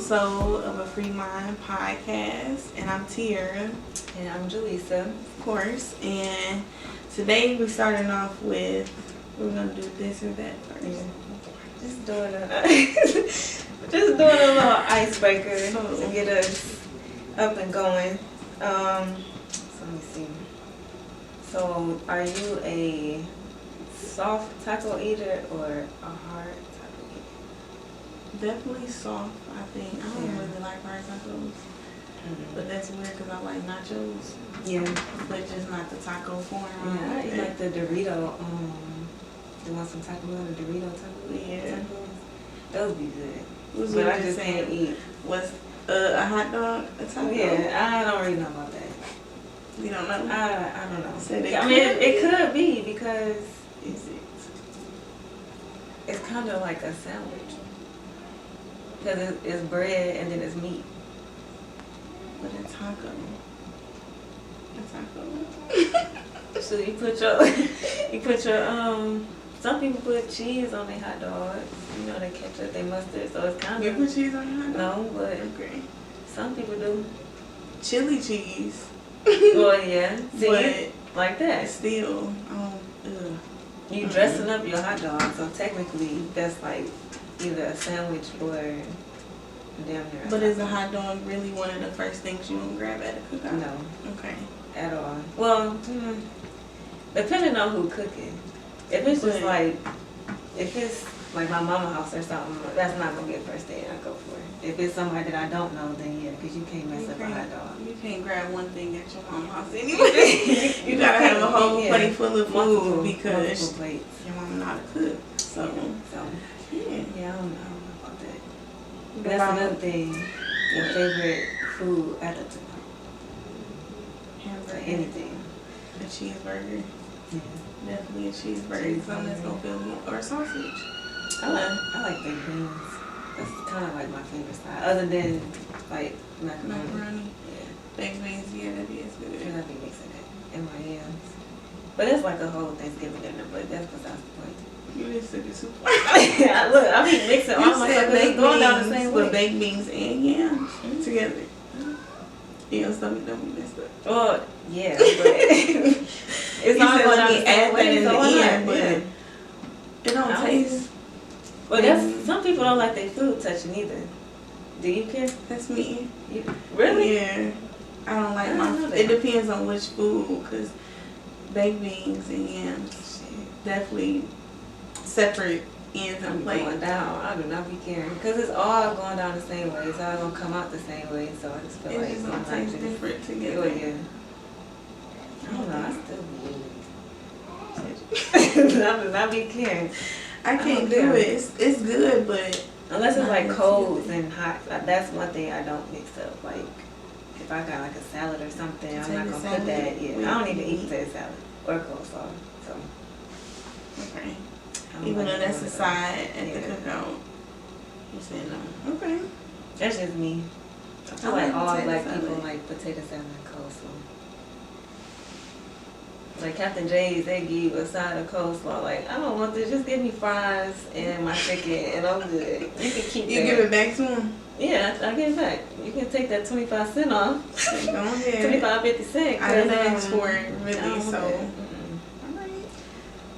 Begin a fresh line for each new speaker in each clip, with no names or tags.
episode of a Free Mind podcast, and I'm Tiara.
And I'm Jaleesa.
Of course, and today we're starting off with, we're going to do this or that first.
Yeah. Just doing a little icebreaker to get us up and going. So let me see. So, are you a soft taco eater or a hard taco eater?
Definitely soft, I think. I don't really like hard tacos. But that's weird because I like nachos.
Yeah.
But just not the taco form.
Yeah, I like the Dorito. You want some taco on the Dorito taco?
Yeah.
Those be good.
But
I just can't eat.
What's a hot dog? A taco?
Yeah, I don't really know about that.
You don't know?
I don't know.
So
it could be because
is it?
It's kind of like a sandwich. Because it's bread and then it's meat.
But a taco.
So you put your some people put cheese on their hot dogs. You know, they ketchup, they mustard, so it's kind of.
You put cheese on your hot dog?
No, but
okay.
Some people do.
Chili cheese.
Well, yeah. See,
but
like that.
Still,
you dressing up your hot dog, so technically that's like either a sandwich or damn near.
But is a hot dog really one of the first things you gonna grab at a cookout?
No.
Okay.
At all. Well, depending on who cooking. If it's just like, if it's like my mama's house or something, that's not gonna be the first thing I go for. If it's somebody that I don't know, then yeah, because you can't mess up a hot dog.
You can't grab one thing at your mama's house anyway. you gotta have a whole plate full of food because your mama know how to cook. So
yeah, I don't know about that. But that's another thing. Your favorite food at a cookout.
Hamburger.
Anything.
A cheeseburger.
Yeah.
Definitely a cheeseburger. Something that's gonna fill me. Or sausage.
I like baked beans. That's kind of like my favorite style. Other than like macaroni. Yeah.
Baked beans, yeah, that is good.
And I be mixing it in my yams. But it's like a whole Thanksgiving dinner, but that's besides the point.
You just took it super.
Look, I be mixing all my stuff. It's going down the same way.
With baked beans and yams together. Your stomach don't be messed up.
Well, yeah, but it's not going to be added in the end, but
it don't taste.
Well, that's some people don't like their food touching either. Do you care?
That's me.
Really?
Yeah. I don't like my. It depends on which food, because baked beans and yams definitely separate ends and plates.
Going down. I do not be caring because it's all going down the same way. It's all gonna come out the same way. So I just feel like
it's gonna taste different together.
Oh yeah. I don't know. I still be. I do not be caring.
I can't do it. It's good, but
unless it's like cold and hot. That's one thing I don't mix up. Like if I got like a salad or something, I'm not gonna put that. Yeah, I don't even eat potato salad or coleslaw. So.
Okay. Even though that's a side at the cookout. You said no. Okay.
That's just me. I feel like all black people like potato salad and coleslaw. Like Captain J's, they give you a side of coleslaw. Like, I don't want this. Just give me fries and my chicken and I'm good. You can keep
You give it back to them?
Yeah, I give it back. You can take that 25 cents off.
Go ahead.
25-50 cents.
I didn't ask for it, really, so.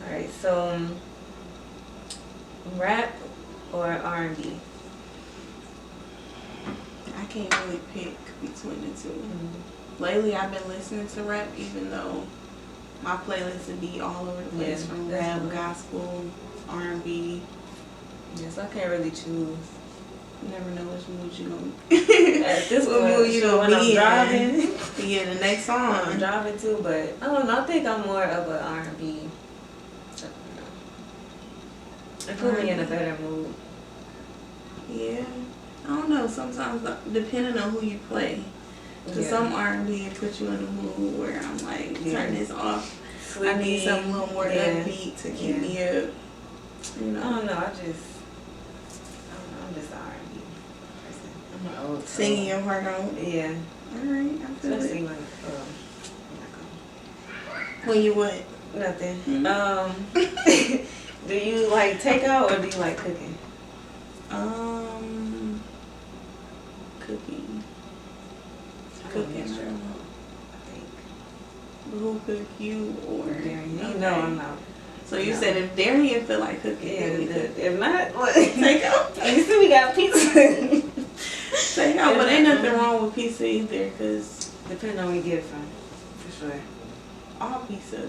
Alright, so rap or R&B?
I can't really pick between the two. Lately, I've been listening to rap, even though my playlist would be all over the place, from rap, gospel, R&B.
Yes, I can't really choose.
You never know which mood you're going to
be. At this point,
you know,
when I'm driving.
Yeah, the next song.
I'm driving too, but I don't know. I think I'm more of an R&B. It put me in a better mood.
Yeah. I don't know. Sometimes, depending on who you play. Because some R&B put you in a mood where I'm like, turn this off. Sleepy. I need something a little more upbeat to keep me up. You know?
I don't know. I'm just an R&B person. I'm an old soul.
Singing your heart out.
Yeah.
Alright, I feel it.
Like,
when you what?
Nothing. Do you like takeout or do you like cooking?
cooking.
I
Cooking.
think.
Who cook you or
Darian?
Okay.
You know I'm not.
So you said if Darian feel like cooking,
Yeah,
then we cook.
if not, what?
Take out.
You see, we got pizza.
Take out, but ain't nothing wrong with pizza either, cause
depending on where you get it from, for sure.
all pizza.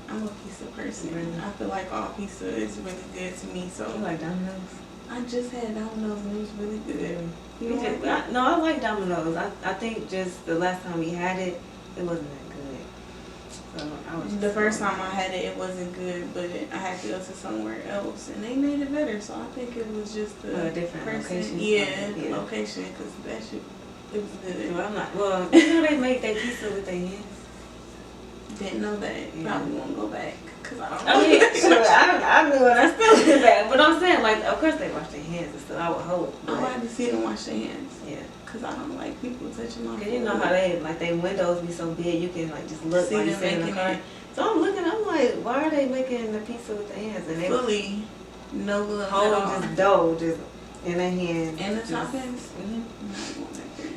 I'm a pizza person.
Really?
I feel like all pizza is really good to me. So
You like Domino's?
I just had Domino's and it was really good. You
Me
like
too.
it?
No, I like Domino's. I think just the last time we had it, it wasn't that good. So I was
The first time I had it, it wasn't good, but I had to go to somewhere else, and they made it better. So I think it was just the
different
person.
location.
Yeah, the location, because that shit, it was good.
Well, I'm not. Well, you know they make their pizza with their hands.
Didn't know that.
Yeah.
Probably won't go back, because I don't know.
I mean, sure, I knew it. I still did that. But I'm saying, like, of course they wash their hands and stuff. I would hope.
I like to see them wash their hands.
Yeah.
Because I don't like people touching my food.
You know how they, like, their windows be so big, you can, like, just look while you sit in the car. So I'm looking, I'm like, why are they making the pizza with their hands? And they
fully no gloves
whole
at all.
just dough just in their hand.
And the
just,
toppings?
Mm-hmm.
I'm not going back there.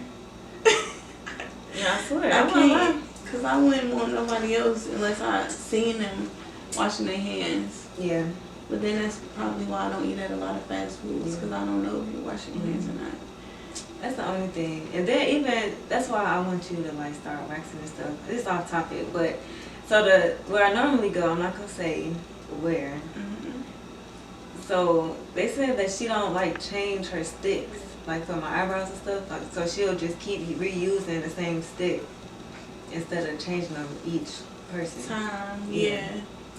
Yeah, I swear.
I can't, because I wouldn't want nobody else unless I seen them washing their hands.
Yeah.
But then that's probably why I don't eat at a lot of fast foods, because I don't know if you're washing your hands or not.
That's the only thing. And then even, that's why I want you to, like, start waxing and stuff. It's off topic, but so where I normally go, I'm not gonna say where.
Mm-hmm.
So they said that she don't like change her sticks, like for my eyebrows and stuff. Like, so she'll just keep reusing the same stick instead of changing them each person.
Yeah.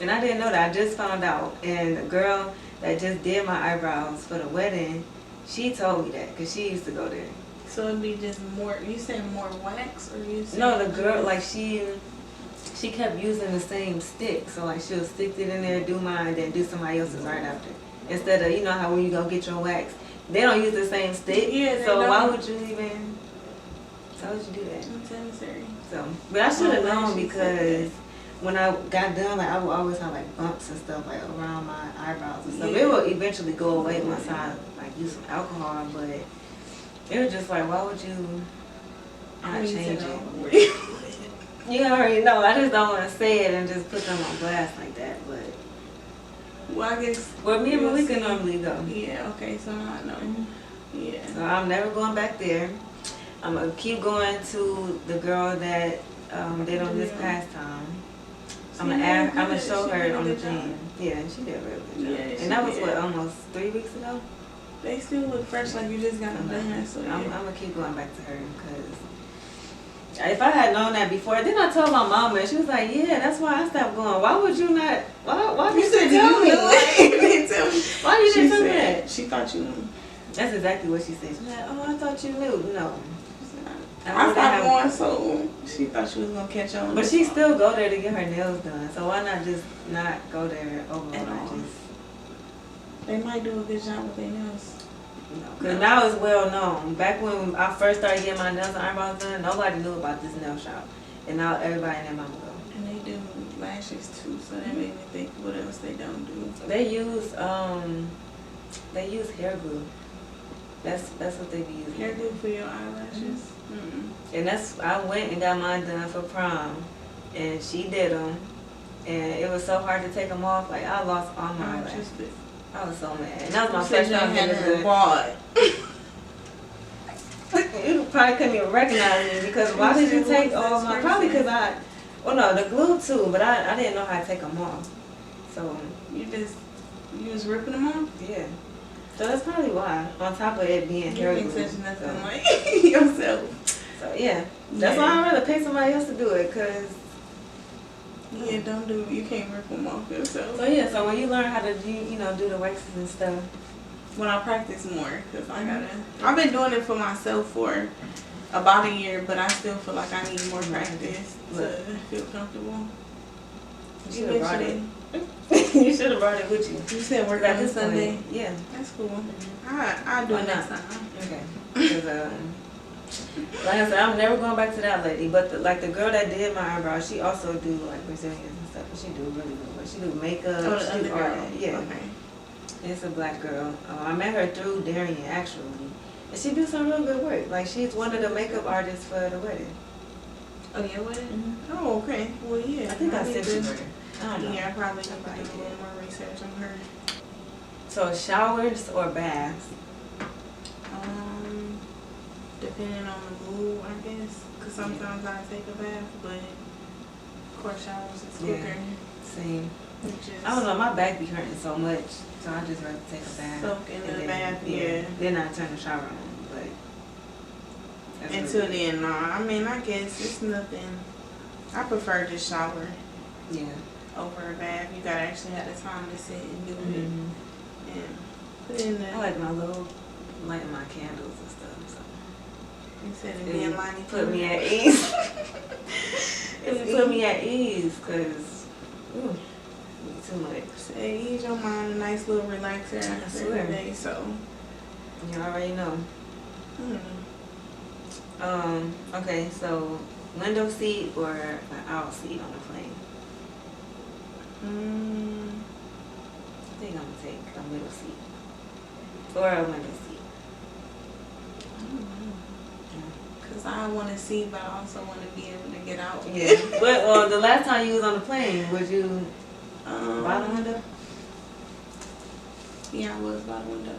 And I didn't know that. I just found out. And the girl that just did my eyebrows for the wedding, she told me that because she used to go there.
So it'd be just more. You said more wax, or you said
no? The girl, like she kept using the same stick. So like she'll stick it in there, do mine, then do somebody else's right after. Instead of, you know how when you go get your wax, they don't use the same stick.
Yeah.
So why would you even? How would you do that?
It's unnecessary.
So, but I should have known because when I got done, like I would always have like bumps and stuff like around my eyebrows and stuff.
Yeah.
It will eventually go away once I like use some alcohol, but it was just like, why would you not change it? You already know. I just don't want to say it and just put them on blast like that. But
well, I guess.
Well, me and Malika normally go.
Yeah. Okay. So now I know.
Mm-hmm.
Yeah.
So I'm never going back there. I'm gonna keep going to the girl that did on this past time. I'm gonna show her on the gym. Yeah, she did a really good job.
Yeah,
and that was what, almost 3 weeks ago.
They still look fresh, like you just got them done. So yeah.
I'm gonna keep going back to her because if I had known that before, then I told my mama, and she was like, "Yeah, that's why I stopped going. Why would you not? Why
you
did you tell me?
You didn't tell me.
Why you didn't tell me that?"
She thought you knew.
That's exactly what she said. She's like, "Oh, I thought you knew." No.
I stopped going, so she thought she was gonna catch on.
But she still go there to get her nails done. So why not just not go there overall?
They might do a good job with their nails.
Because now it's well known. Back when I first started getting my nails and eyebrows done, nobody knew about this nail shop. And now everybody and their mama go.
And they do lashes too, so that made me think what else they don't do.
They use hair glue. That's what they be using.
Hair glue for your eyelashes?
Mm-hmm. And I went and got mine done for prom. And she did them. And it was so hard to take them off. Like, I lost all my eyelashes. I was so mad. And that was my first time getting it done. You probably couldn't even recognize me because why did you take all my? Probably because the glue too, but I didn't know how to take them off. So
you was ripping them off?
Yeah. So that's probably why. On top of it being hair glue.
You ain't nothing like yourself.
So yeah, that's why I'd rather pay somebody else to do it, cause.
Yeah, you can't rip them off yourself.
So yeah, so when you learn how to do the waxes and stuff.
When I practice more, because I've been doing it for myself for about a year, but I still feel like I need more practice to feel comfortable.
You should have brought it. You should have brought it with you.
You said work on Sunday?
Yeah.
That's cool. I'll do it next time.
Okay. Because, like I said, I'm never going back to that lady. But the girl that did my eyebrows, she also do like Brazilians and stuff. But she do really good. Like, she do makeup.
Oh, the other girl.
Yeah.
Okay.
It's a black girl. I met her through Darian actually, She do some real good work. Like, she's one of the makeup artists for the wedding.
Oh, yeah, what?
Mm-hmm.
Oh, okay. Well, yeah.
I think I sent you her. I don't know.
Yeah, I probably need to do a little more research on her.
So, showers or baths?
Depending on the mood, I guess. Because sometimes I take a bath, but of course showers is quicker.
Yeah. Same. I don't know, my back be hurting so much, so I just rather take a bath.
Soak in the bath, yeah.
Then I turn the shower on, but.
Until then, no. I mean, I guess it's nothing. I prefer just shower.
Yeah.
Over a bath. You gotta actually have the time to sit and do it. And put in the.
I like my little, lighting my candles and stuff, so.
Instead of being liney.
Put me at ease. It put me at ease, because, too much.
Say, ease your mind, a nice little relaxer after the day, so.
You already know. Okay, so window seat or an aisle seat on the plane? I think I'm gonna take a middle seat. Or a window seat.
I don't know. Because I want to see, but I also want to be able to get out.
Yeah. But the last time you was on the plane, was you by the window?
Yeah, I was by the window.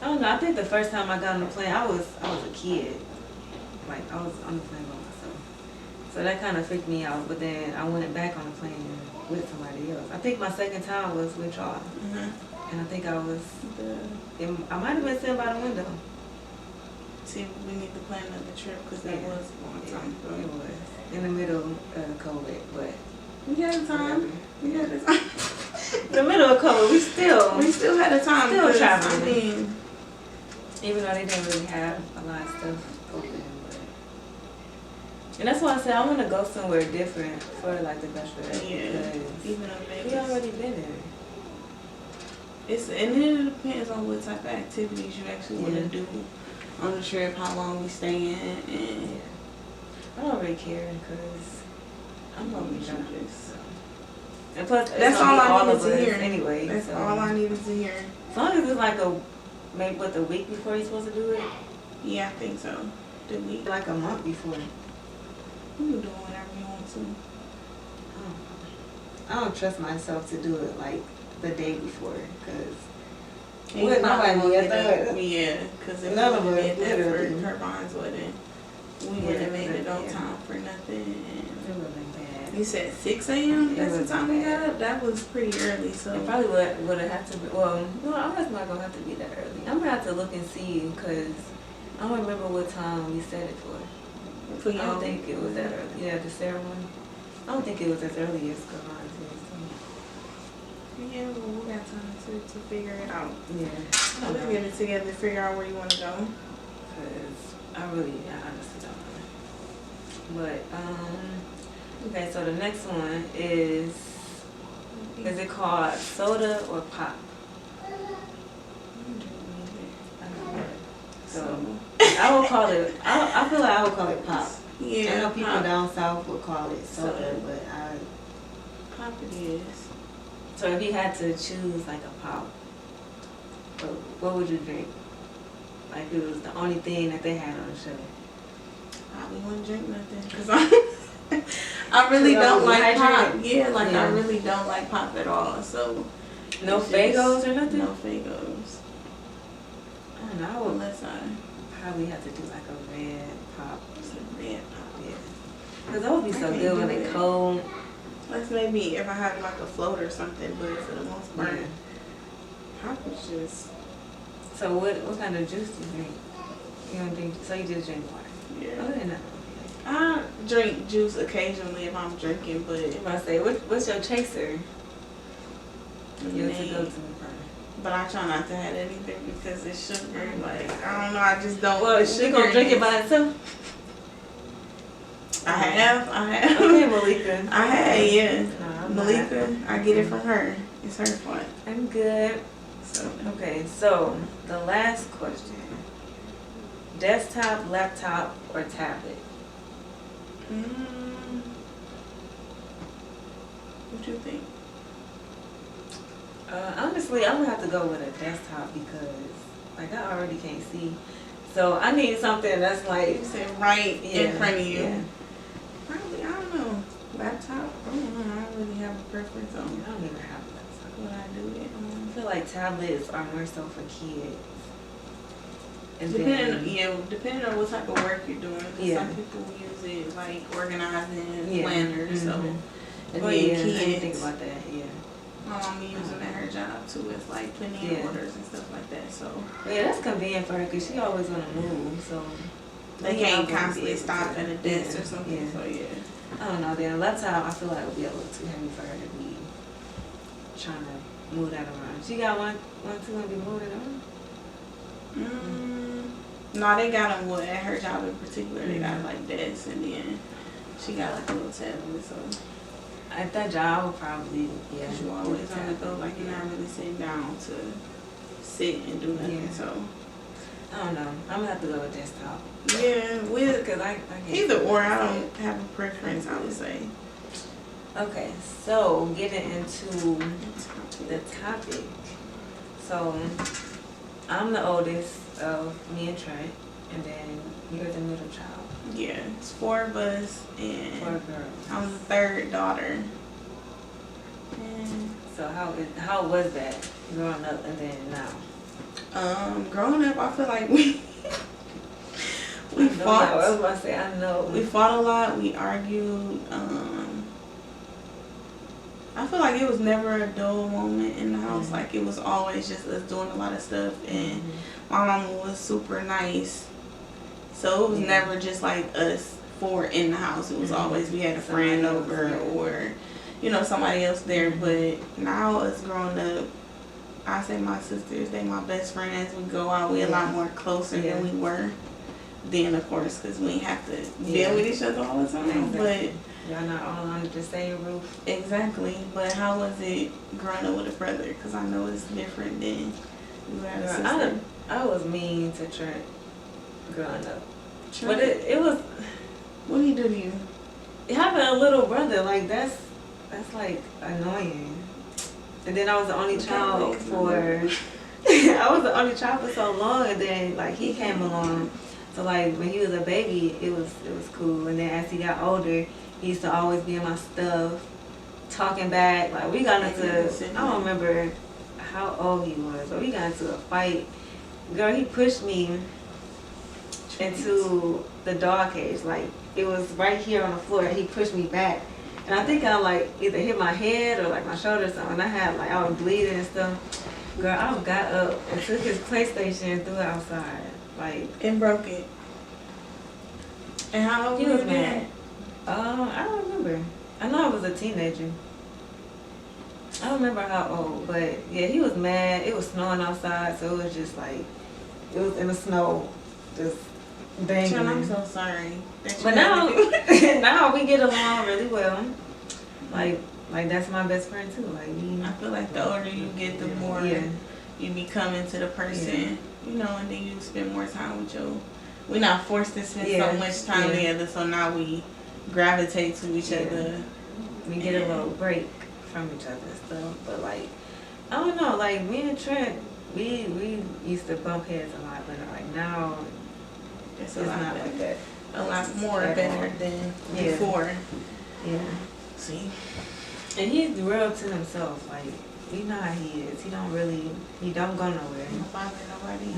I don't know. I think the first time I got on the plane, I was a kid. Like, I was on the plane by myself. So that kind of freaked me out. But then I went back on the plane with somebody else. I think my second time was with y'all. And I think I was, I might have been sitting by the window.
See, we need to plan another trip because that was a long time ago.
It was. In the middle of COVID, but.
We had a time. We had a time.
In the middle of COVID, we still
had a time.
Still traveling.
I mean,
even though they didn't really have a lot of stuff open. But. And that's why I said I want to go somewhere different for like the bachelorette.
Yeah. Even though Vegas.
We already been there.
And then it depends on what type of activities you actually want to do on the trip, how long we stay in, and
I don't really care because I'm gonna be drunk. So. And plus,
that's all I needed to hear.
Anyway,
that's all I needed to hear.
As long as it's like maybe the week before you're supposed to do it.
Yeah, I think so. The week.
Like a month before.
You can do whatever you want to.
I don't trust myself to do it like the day before because.
Yeah, because if
none of us
did that for Carbine's wedding, we wouldn't have made it on time for nothing.
It would have been bad.
You said 6 a.m.? That's the time we got up? That was pretty early, so.
It probably would have had to be, well, no, I was not going to have to be that early. I'm going to have to look and see because I don't remember what time we set it for. I don't think it was that early. Yeah, the ceremony. I don't think it was as early as Carbine's.
Yeah, well, we got time to figure it out.
Yeah.
Let's get it together, figure out where you want to go.
Because I honestly don't know. But, okay, so the next one is it called soda or pop?
I don't know.
So, I would call it, I feel like I would call it pop.
Yeah.
I know people down south would call it soda, but
pop it is.
So if you had to choose like a pop, what would you drink? Like it was the only thing that they had on the show.
Probably wouldn't drink nothing because I really don't like pop. Yeah, I really don't like pop at all. So
no Fagos or nothing.
No Fagos.
I don't know.
Unless I
probably have to do like a red pop.
Some red pop.
Yeah. Because that would be so good when it's cold.
That's maybe if I had like a float or something, but for the most part, pop is just.
So what kind of juice do you drink? You don't drink, so you just drink water?
Yeah.
Other than that.
I drink juice occasionally if I'm drinking, but.
If I say, what's your chaser?
But I try not to have anything because it's sugar. Like, I don't know, I just don't.
Well, you gonna drink it by itself?
I have.
Okay, Malika.
I have, yeah. No, Malika, I get it from her. It's her fault.
I'm good. Okay, so the last question. Desktop, laptop, or tablet?
What you think?
Honestly, I'm gonna have to go with a desktop because Like I already can't see. So I need something that's like
right in front of you.
Yeah.
Probably, I don't know. Laptop? I don't know. I don't really have a preference on
I don't even have a laptop.
what I do it on.
I feel like tablets are more so for kids. And
depending on what type of work you're doing.
Yeah.
Some people use it like organizing planners. So, and
well,
then
kids. I
kids.
didn't think about that. Yeah.
My mom using at her job too. It's like putting in orders and stuff like that. So
yeah, that's convenient for her because she always gonna move. So
they can't constantly stop at a desk or something.
Yeah.
So yeah.
I don't know. Then a laptop, I feel like it would be a little too heavy for her to be trying to move that around. She got one too and be moving it around.
No, they got them at her job in particular. They got like desks, and then she got like a little tablet. So
at that job, I would probably
you always on the go, like you're not really sitting down to sit and do nothing. So
I don't know. I'm gonna have to go with desktop.
Yeah,
because I
either or. I don't have a preference. I would say.
Okay, so getting into the topic. So I'm the oldest of me and Trent, and then you're the middle child.
Yeah, it's 4 of us, and
4 girls.
I'm the 3rd daughter. And
so how was that growing up and then now?
Growing up, I feel like we fought.
I was about to say, I know.
We fought a lot. We argued. I feel like it was never a dull moment in the house. Like it was always just us doing a lot of stuff, and my mama was super nice. So it was never just like us 4 in the house. It was always we had a friend over or, somebody else there. But now us growing up, I say my sisters, they my best friends. We go out, we a lot more closer than we were then, of course, because we have to deal with each other all the time.
Exactly. But y'all not all under the same roof.
Exactly. But how was it growing up with a brother? Because I know it's different than you had a sister.
I was mean to Trent growing up.
Trent?
But it was...
What did he do to you?
Having a little brother, like, that's like, annoying. And then I was the only child for... I was the only child for so long, and then, like, he came along. So, like, when he was a baby, it was cool. And then as he got older, he used to always be in my stuff, talking back. Like, we got into... I don't remember how old he was, but we got into a fight. Girl, he pushed me into the dog cage. Like, it was right here on the floor, and he pushed me back. And I think I, like, either hit my head or, like, my shoulder or something. I had, like, I was bleeding and stuff. Girl, I got up and took his PlayStation and threw it outside. Like,
and broke it. And how old
he
was
was mad? I don't remember. I know I was a teenager. I don't remember how old, but yeah, he was mad. It was snowing outside, so it was just like, it was in the snow, just dangling.
John, I'm so sorry.
But now, now we get along really well. Like that's my best friend too. Like
I feel like the older you get, the more you become into the person, and then you spend more time with your. We're not forced to spend so much time together, so now we gravitate to each other.
We get a little break from each other and stuff. But like, I don't know, like me and Trent, we used to bump heads a lot, but like now it's not like that.
A lot more better than before. Yeah. See.
And he's real to himself. Like, you know how he is. He don't go nowhere.
He don't bother nobody.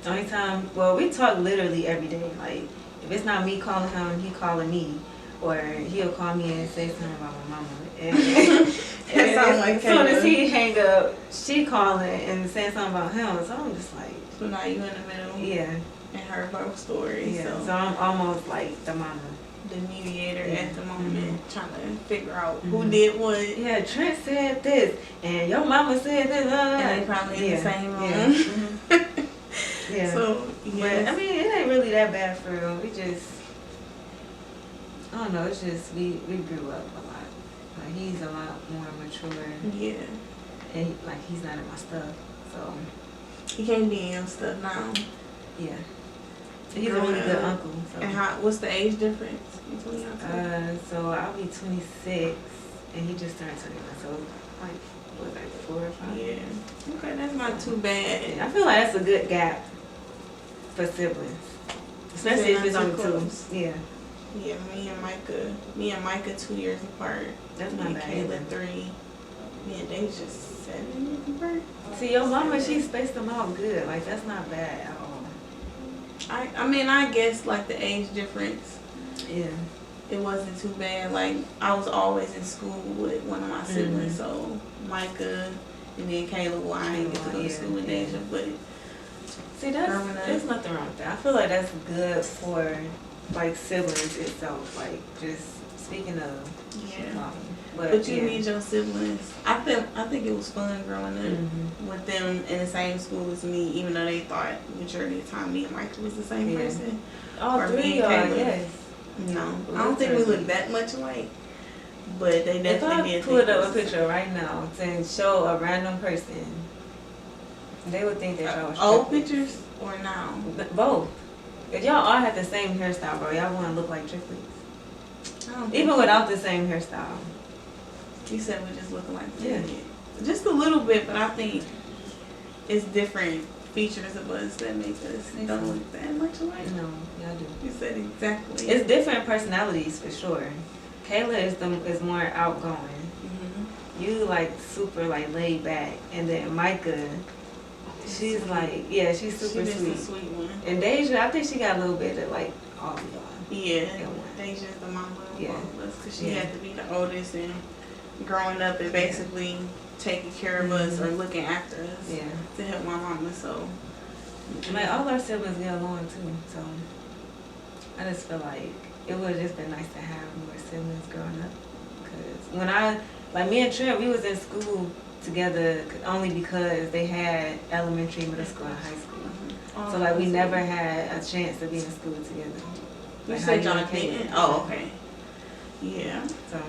The only time, well, we talk literally every day. Like, if it's not me calling him, he calling me. Or he'll call me and say something about my mama. And as soon as he hang up, she calling and saying something about him. So I'm just like.
So now you in the middle.
Yeah.
And her both stories.
Yeah. So I'm almost like the mama.
The mediator at the moment, trying to figure out who did what.
Yeah, Trent said this, and your mama said this.
And they probably in the same room.
Yeah.
So,
but I mean, it ain't really that bad for real. We just, I don't know. It's just we grew up a lot. Like he's a lot more mature.
Yeah.
And he's not in my stuff, so
he can't be in your stuff now.
Yeah. He's a really good uncle. So.
And what's the age difference between y'all two?
So I'll be 26, and he just turned 21, so like was like 4 or 5.
Yeah. Okay, that's not too bad.
Yeah, I feel like that's a good gap for siblings, especially if it's only
close.
2. Yeah.
Yeah, me and Micah 2 years apart.
That's not bad.
Kayla 3. Me and Dave just 7 years apart.
See, your mama, she spaced them out good. Like, that's not bad at all.
I mean, I guess like the age difference.
Yeah.
It wasn't too bad. Like, I was always in school with one of my siblings, so Micah and then Kayla. Well, I didn't get to go to school with Deja, but
see, there's nothing wrong with that. I feel like that's good for like siblings itself. Like, just speaking of, but
you need your siblings. I think it was fun growing up with them in the same school as me, even though they thought majority of the time me and Micah was the same person.
All 3 are, yes.
No, I don't think we look that much alike, but they definitely did.
If I pull up a picture right now and show a random person, they would think that y'all was
old pictures or now?
Both. If y'all all had the same hairstyle, bro, y'all wouldn't look like triplets. Even without the same hairstyle.
You said we're just looking like just a little bit, but I think it's different features of us that make us don't look that much alike.
No, y'all do.
You said exactly.
It's different personalities for sure. Kayla is more outgoing. You like super like laid back, and then Micah, she's like she's super sweet.
The sweet one.
And Deja, I think she got a little bit of like all of y'all.
Yeah, Deja's the mama of all of us because she had to be the oldest and growing up and basically taking care of us or looking after us to help my mama. So
like all our siblings get along too. So I just feel like it would have just been nice to have more siblings growing up. Because when me and Trent, we was in school together only because they had elementary, middle school, and high school. So like we never had a chance to be in school together.
You said y'all didn't? Oh, okay. Yeah.
So,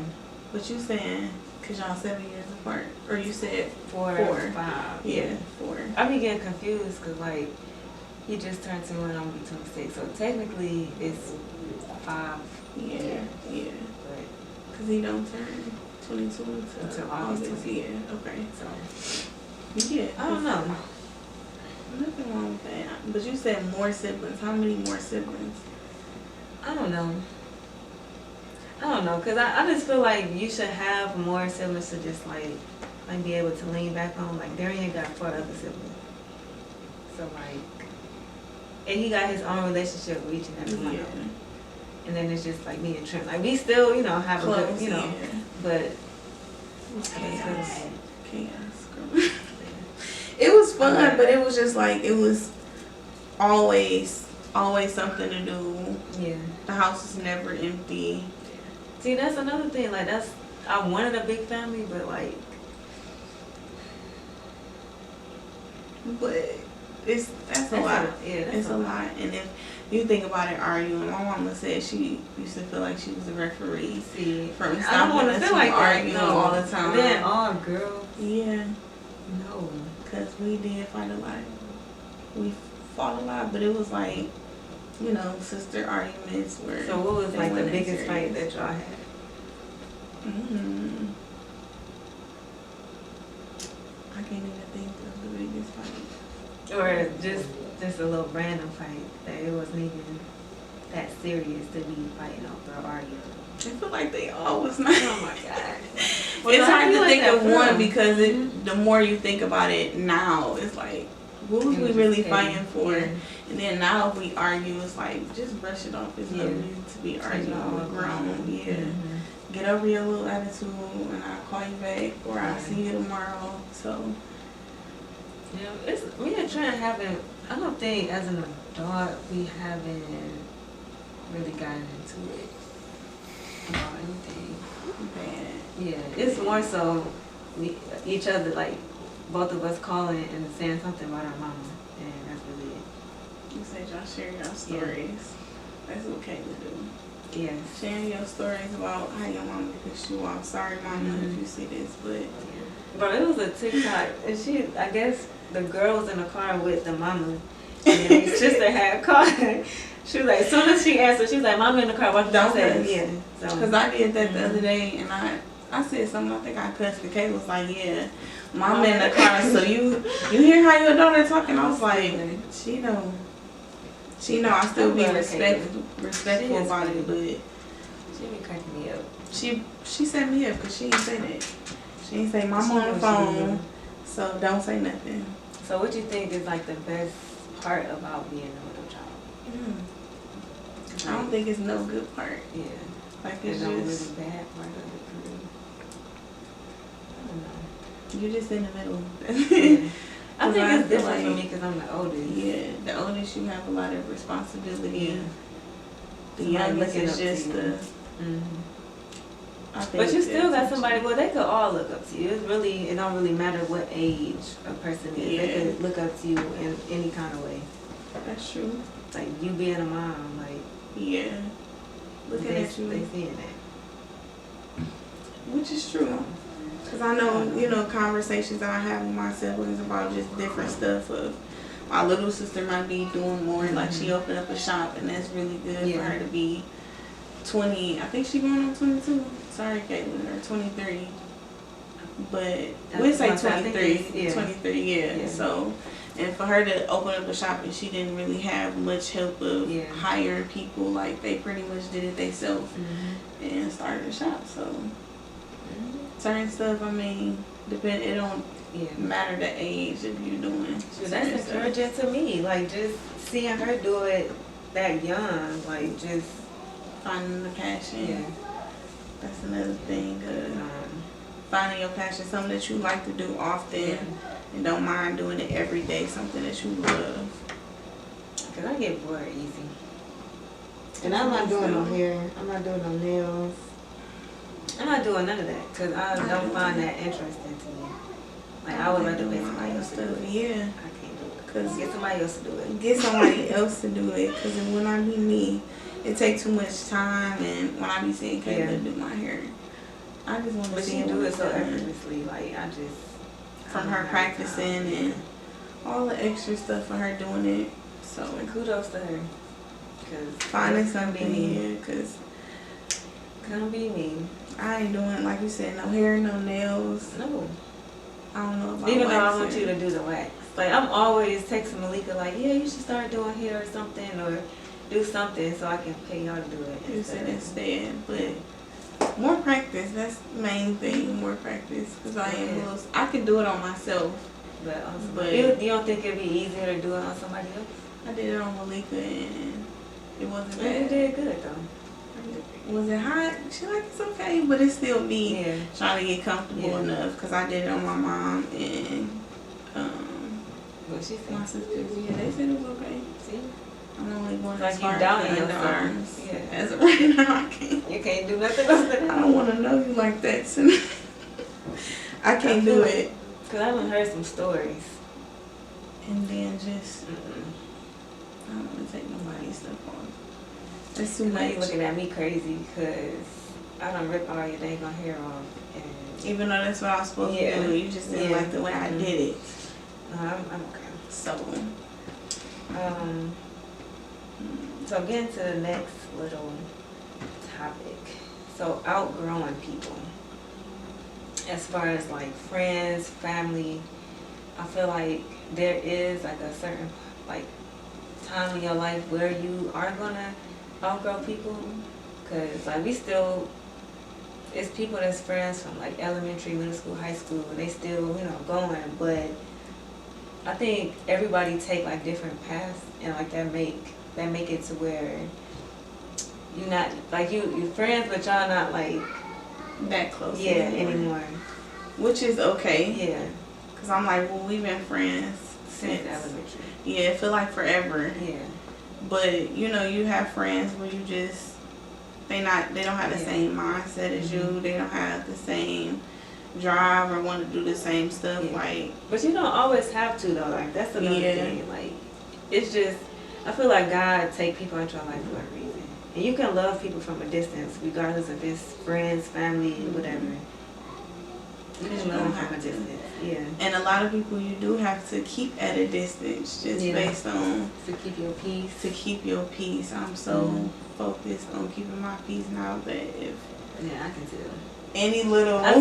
but you saying because y'all 7 years apart, or you said
4 or 5?
Yeah, 4.
I be getting confused because like he just turned 2 and I'm gonna be 26, so technically it's 5.
Yeah. But because he don't turn 22 until August. Yeah. Okay. So yeah,
I don't know.
Nothing wrong with that. But you said more siblings. How many more siblings?
I don't know, because I just feel like you should have more siblings to just like be able to lean back on. Like Darian got 4 other siblings, so like, and he got his own relationship with each and every one of them. And then it's just like me and Trent. Like we still, have
close,
a good, but
chaos. It was fun, but it was just like it was always something to do.
Yeah.
The house is never empty.
See, that's another thing. Like I wanted a big family, but like.
But that's a lot. It's a lot. And if you think about it, arguing, my mama said she used to feel like she was a referee.
See,
from
I don't want to feel like
arguing
that. No.
all the time.
Then all girls.
Yeah.
No.
Because we did fight a lot. We fought a lot, but it was like, sister arguments were.
So what was like the biggest fight that y'all had?
I can't even think of the biggest fight.
Or just a little random fight that it wasn't even that serious to be fighting over or arguing.
I feel like they all was not.
Oh my God.
It's hard to think of one because the more you think about it now, it's like, what was we really fighting for? Yeah. And then now if we argue, it's like, just brush it off. It's no need to be arguing. We're grown. Yeah. Get over your little attitude and I'll call you back or I'll see you tomorrow. So.
Yeah, it's me and Trent haven't, I don't think as an adult we haven't really gotten into it about anything bad. Yeah, it's more so each other, like both of us calling and saying something about our mama, and that's really it.
You said y'all share your stories. That's okay to do.
Yes.
Sharing your stories about how your mama pissed you off. Sorry, mama, if you see this, but.
But it was a TikTok, and I guess the girl was in the car with the mama, and his sister had called. She was like, as soon as she answered, she was like, "Mama in the car, what did you say?" Yeah.
Because I did that the other day, and I said something, I think I cussed, and Kay was like, yeah. Mom in the car, so you hear how your daughter talking? I was like, she know I still be respectful about it, but
she be cracking me up.
She set me up because she ain't say that. She ain't say Mom on the phone, so don't say nothing.
So what you think is like the best part about being a middle child?
I don't think it's no good part.
Yeah.
Like it's
no
just
really bad part of it for me. I don't know.
You're just in the middle.
Yeah. I think it's different for me because I'm the oldest.
Yeah, the oldest you have a lot of responsibility.
Yeah.
The youngest is just the.
But you still got somebody. Well, they could all look up to you. It don't really matter what age a person is.
Yeah.
They could look up to you in any kind of way.
That's true.
Like you being a mom, like
yeah, looking at you.
They seeing that.
Which is true. Because I know, conversations that I have with my siblings about just different stuff of my little sister might be doing more. Like she opened up a shop and that's really good for her to be 20. I think she going on 22. Sorry, Caitlin, or 23. But we'll say 23. 23, yeah. So, and for her to open up a shop and she didn't really have much help of hiring people. Like they pretty much did it themselves and started a shop. So. Certain stuff, I mean, it don't matter the age if you're doing.
So that's encouraging to me. Like just seeing her do it that young, like just
finding the passion. Yeah, that's another thing. Finding your passion, something that you like to do often, and don't mind doing it every day. Something that you love.
Cause I get bored easy.
And I'm not doing no hair. I'm not doing no nails.
I'm not doing none of that because I don't find that interesting to me. Like I would rather pay somebody else to do it.
Yeah,
I can't do it. Cause get somebody else to do it.
Get somebody else to do it. Cause it would not be me. It takes too much time, and when I be seeing Kayla do my hair, I just want to see.
But she do it so effortlessly. Like I just
from her practicing and all the extra stuff for her doing it. So
and kudos to her. Cause
finding something here, cause
couldn't be me.
I ain't doing, like you said, no hair, no nails.
No.
I don't know about
even though I want you to do the wax. Like, I'm always texting Malika, like, yeah, you should start doing hair or something, or do something so I can pay y'all to do it.
You said instead, but more practice, that's the main thing, more practice. Because I can do it on myself.
But you don't think it'd be easier to do it on somebody else?
I did it on Malika and it wasn't bad.
You did good, though.
Was it hot? She like, it's okay, but it still me trying to get comfortable enough because I did it on my mom and
what she said?
My sisters. Yeah, they said it was okay.
See?
I'm only going
like
as far
as
the
arms.
Yeah. As of right now, I can't.
You can't do nothing else than that.
I don't want to know you like that. So I can't do it.
Because I done heard some stories.
And then just, I don't want to take nobody's stuff off. That's too much.
You looking at me crazy because I done ripped all your dang hair off. And
even though that's what I was supposed to do, you just didn't like the way I did it.
No, I'm okay. So getting to the next little topic. So outgrowing people. As far as like friends, family, I feel like there is like a certain like time in your life where you are gonna outgrow people, cause like we still, it's people that's friends from like elementary, middle school, high school, and they still going. But I think everybody take like different paths, and like that make it to where you're not like you friends, but y'all not like
that close
anymore.
Which is okay.
Yeah.
Cause I'm like, well, we've been friends since
elementary. Yeah,
it feel like forever.
Yeah.
But you have friends where you just they don't have the same mindset as you. They don't have the same drive or want to do the same stuff. Like,
but you don't always have to though. Like that's another thing. Like it's just I feel like God take people into your life for a reason, and you can love people from a distance, regardless if it's friends, family, whatever. You can love them from a distance. Yeah.
And a lot of people you do have to keep at a distance just based on
to keep your peace.
To keep your peace. I'm so focused on keeping my peace now that if
I can tell.
any little.
I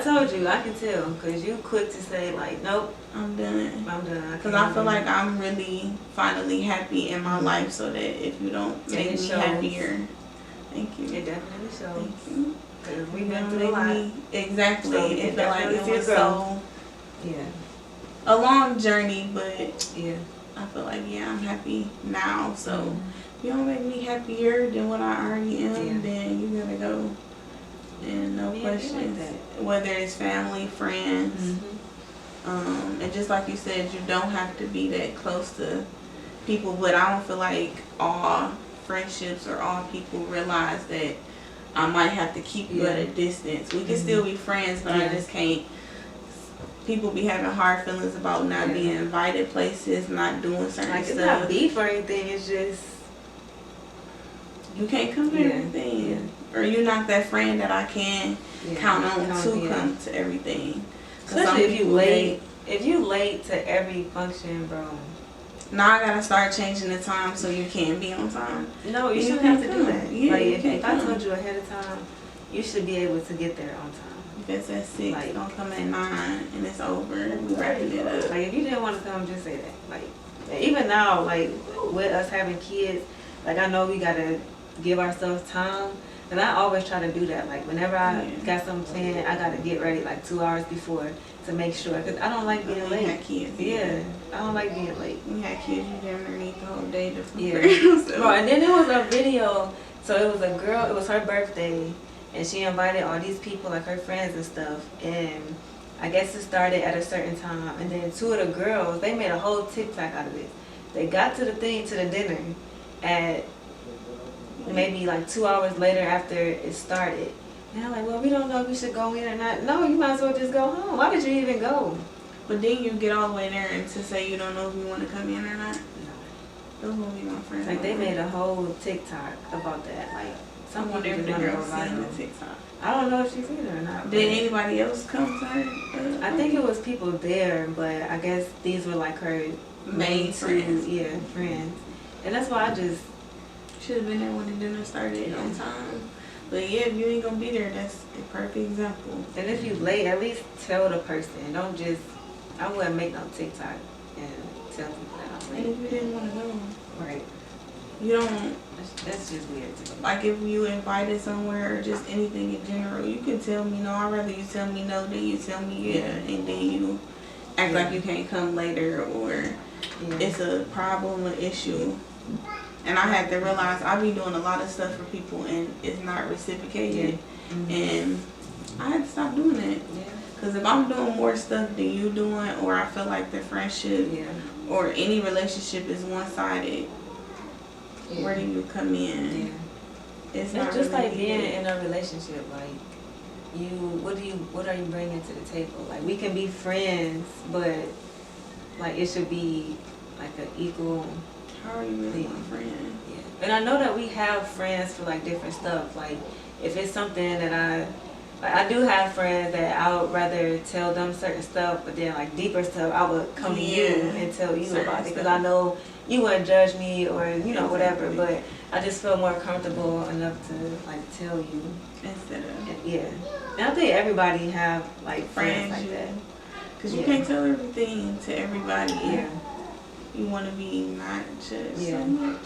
told you, I can tell, because you quick to say, like, nope.
I'm done.
Because
I feel like I'm really finally happy in my life, so that if you don't make me happier, thank you.
It definitely shows.
Thank you.
Because we've been through a lot.
Exactly.
So
it felt like it was a long journey, but I feel like, I'm happy now. So if you don't make me happier than what I already am, then you gotta go. And no questions. Like whether it's family, friends. And just like you said, you don't have to be that close to people, but I don't feel like all friendships or all people realize that I might have to keep you at a distance. We can still be friends, but I just can't. People be having hard feelings about not being invited places, not doing certain stuff.
It's not beef or anything, it's just
you can't come to everything. Or you're not that friend that I can count on to come to everything.
Especially if you late. If you late to every function, bro.
Now I gotta start changing the time so you can't be on time.
No, you shouldn't have to do that.
Yeah,
like if I told you ahead of time, you should be able to get there on time.
If it's at 6, like, don't come at 9 and it's over. We wrapping it up.
Like if you didn't want to come, just say that. Like even now, like with us having kids, like I know we gotta give ourselves time. And I always try to do that. Like whenever I got something planned, I gotta get ready like 2 hours before to make sure. Cause I don't like being late.
You had kids.
I don't like being late.
You had kids. You didn't need the whole day to prepare.
So. Bro, and then there was a video. So it was a girl. It was her birthday, and she invited all these people, like her friends and stuff. And I guess it started at a certain time. And then 2 of the girls, they made a whole TikTok out of it. They got to the dinner at maybe like 2 hours later after it started. And I'm like, well, we don't know if we should go in or not. No, you might as well just go home. Why did you even go?
But then you get all the way there and to say you don't know if you want to come in or not? No. Those will be my friends.
Like they made a whole TikTok about that. Like someone
if the girl seen the TikTok.
I don't know if she's seen it or not.
Did anybody else come to her?
I think it was people there, but I guess these were like her
main friends.
Yeah, friends. And that's why I just
should have been there when the dinner started on time. But yeah, if you ain't gonna be there, that's a perfect example.
And if you late, at least tell the person. Don't just, I wouldn't make no TikTok and tell people that I'm late.
And if you didn't want to go.
Right.
You don't.
That's just weird to me.
Like if you invited somewhere or just anything in general, you can tell me no. I'd rather you tell me no than you tell me and then you act like you can't come later or it's a problem, an issue. And I had to realize I be doing a lot of stuff for people and it's not reciprocated. And I had to stop doing it. Because if I'm doing more stuff than you doing, or I feel like the friendship or any relationship is one-sided, where do you come in? It's not
just
really
like being in a relationship. Like what are you bringing to the table? Like we can be friends, but like it should be like an equal.
How are you really my friend?
Yeah. And I know that we have friends for like different stuff. Like if it's something that I do have friends that I would rather tell them certain stuff, but then like deeper stuff I would come to you and tell you about it because I know you wouldn't judge me or whatever. But I just feel more comfortable enough to like tell you
instead of
And I think everybody have like friends like that
because you can't tell everything to everybody. You want to be not judged so much.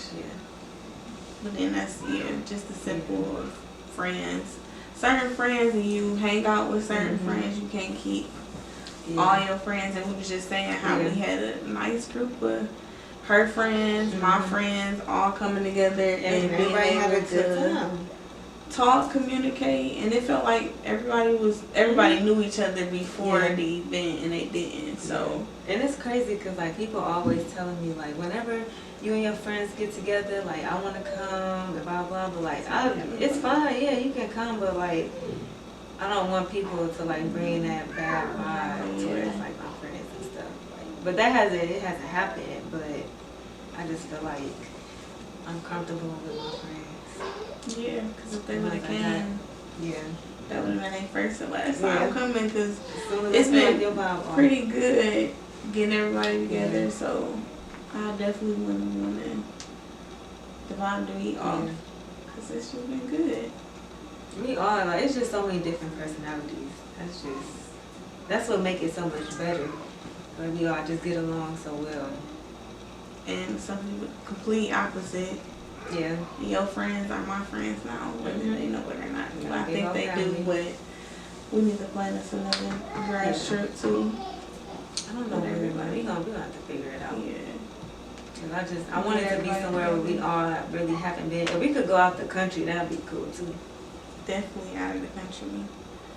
But then that's just the simple of friends. Certain friends, and you hang out with certain friends, you can't keep all your friends. And we was just saying how we had a nice group of her friends, my friends, all coming together and being able to talk, communicate, and it felt like everybody knew each other before the event, and they didn't. So
and it's crazy because like people always telling me like whenever you and your friends get together, like I want to come, and blah blah. But like it's fine, you can come, but like I don't want people to like bring that bad vibe towards like my friends and stuff. Like, but it hasn't happened. But I just feel like I'm comfortable with my friends.
Yeah, because if they would have came, that would have been their first and last time coming. Because it's been pretty good getting everybody together. So I definitely wouldn't want to divide the meat off because it's just been good.
We are, like, it's just so many different personalities. That's what makes it so much better. Like, we all just get along so well.
And some people complete opposite.
Yeah.
Your friends are my friends now, whether they know it or not.
Yeah,
Well, I think they do, but we need to plan us another grass trip too.
I don't know everybody. We're gonna have to figure it out.
Yeah.
Cause I want it to be somewhere where we all really haven't been. If we could go out the country, that'd be cool too.
Definitely out of the country.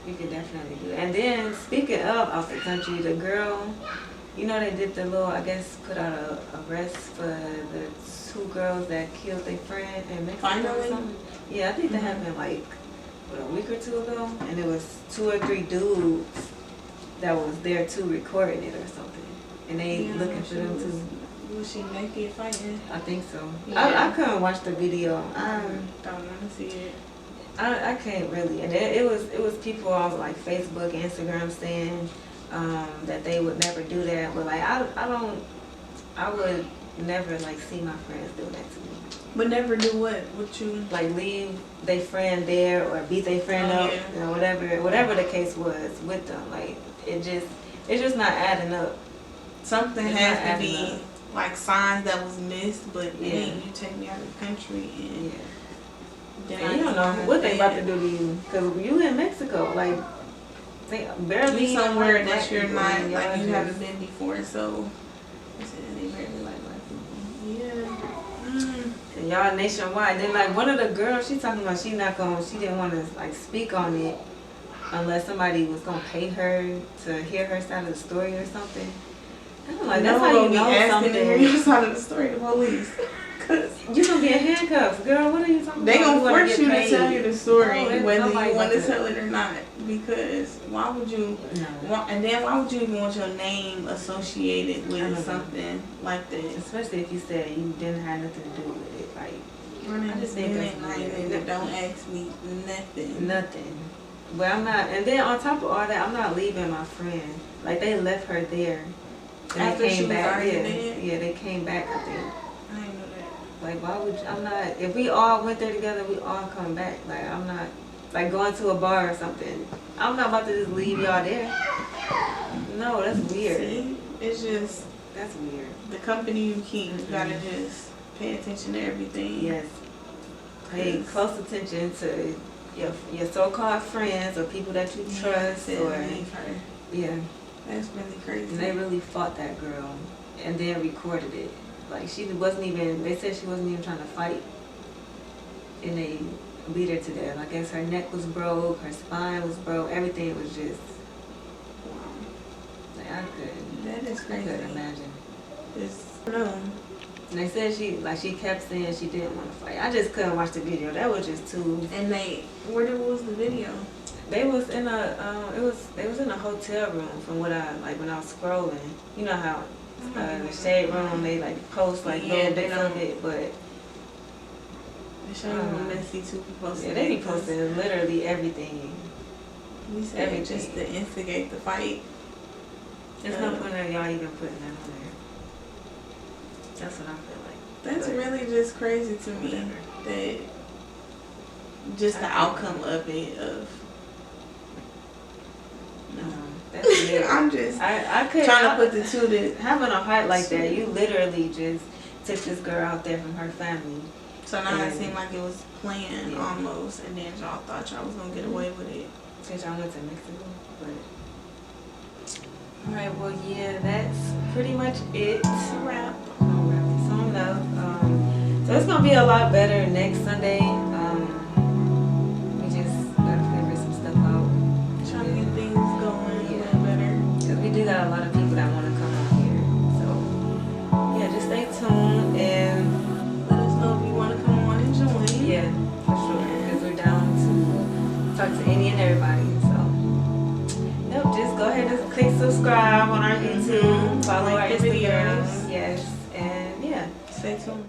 We could definitely do it. And then speaking of out the country, the girl, you know, they did the little, I guess, put out a arrest for the 2 girls that killed their friend in Mexico or something. Yeah, I think that happened like a week or 2 ago, and it was 2 or 3 dudes that was there too recording it or something, and they looking for them too.
Was she naked fighting?
I think so.
Yeah.
I couldn't watch the video.
Don't want to see it.
I can't really. And it was people on like Facebook, Instagram saying that they would never do that. But like I would never like see my friends do that to me.
But never do what? What you
like leave their friend there or beat their friend up, you know, whatever the case was with them. Like it's just not adding up.
Something has to be like signs that was missed, but then you take me out of the country and
and you don't know what they about to do to you, because you in Mexico, like they barely
you somewhere that you're not
people,
like you haven't been before, so they barely like black people. Yeah.
And y'all nationwide. Then like one of the girls, she talking about she didn't want to like speak on it unless somebody was gonna pay her to hear her side of the story or something. I'm like, that's how you know something.
To hear your side of the story, the police.
You gonna be in handcuffs, girl. What are you talking about?
They gonna force you to tell you the story, whether you want to tell it or not. Because why would you? No. And then why would you even want your name associated with something like that?
Especially if you said you didn't have nothing to do with it. Like,
I just think that's don't ask me nothing.
Nothing. But I'm not. And then on top of all that, I'm not leaving my friend. Like they left her there. And
after
they came back.
Yeah,
they came back. I think.
I didn't know that.
Like, why would you, I'm not, if we all went there together, we all come back. Like, I'm not, like going to a bar or something. I'm not about to just leave y'all there. No, that's weird.
See? It's just,
that's weird.
The company you keep, you gotta just pay attention to everything.
Yes. Pay close attention to your so-called friends or people that you trust. Yeah.
That's really crazy.
And they really fought that girl and then recorded it. Like she wasn't even, they said she wasn't even trying to fight. And they beat her to death. I guess her neck was broke, her spine was broke, everything was just, like I couldn't.
That is crazy.
I couldn't imagine.
No.
And they said she kept saying she didn't want to fight. I just couldn't watch the video. That was just too.
And where was the video?
They was in they was in a hotel room from what when I was scrolling. You know how the shade room they like post like little bits of it, but
the shade room messy too.
Yeah, they be posting literally everything.
We said everything. Just to instigate the fight.
There's no point in y'all even putting that on there. That's what I feel like.
That's really just crazy to me that just the outcome of it
that's weird.
I'm just
I couldn't
trying to put the two to
having a heart like that. You literally just took this girl out there from her family.
So now it seemed like it was planned almost, and then y'all thought y'all was gonna get away with it.
Since y'all went to Mexico, but alright, well yeah, that's pretty much it.
Wrap.
Some love. So it's gonna be a lot better next Sunday. We just gotta figure some stuff out.
Trying to get things going a little better.
Because we do got a lot of people that want to come on here. So yeah, just stay tuned and
let us know if you want to come on and join.
Yeah, for sure. Because we're down to talk to any and everybody. So yep, just go ahead and click subscribe on our YouTube. Follow our Instagram. Yes, and yeah,
stay tuned.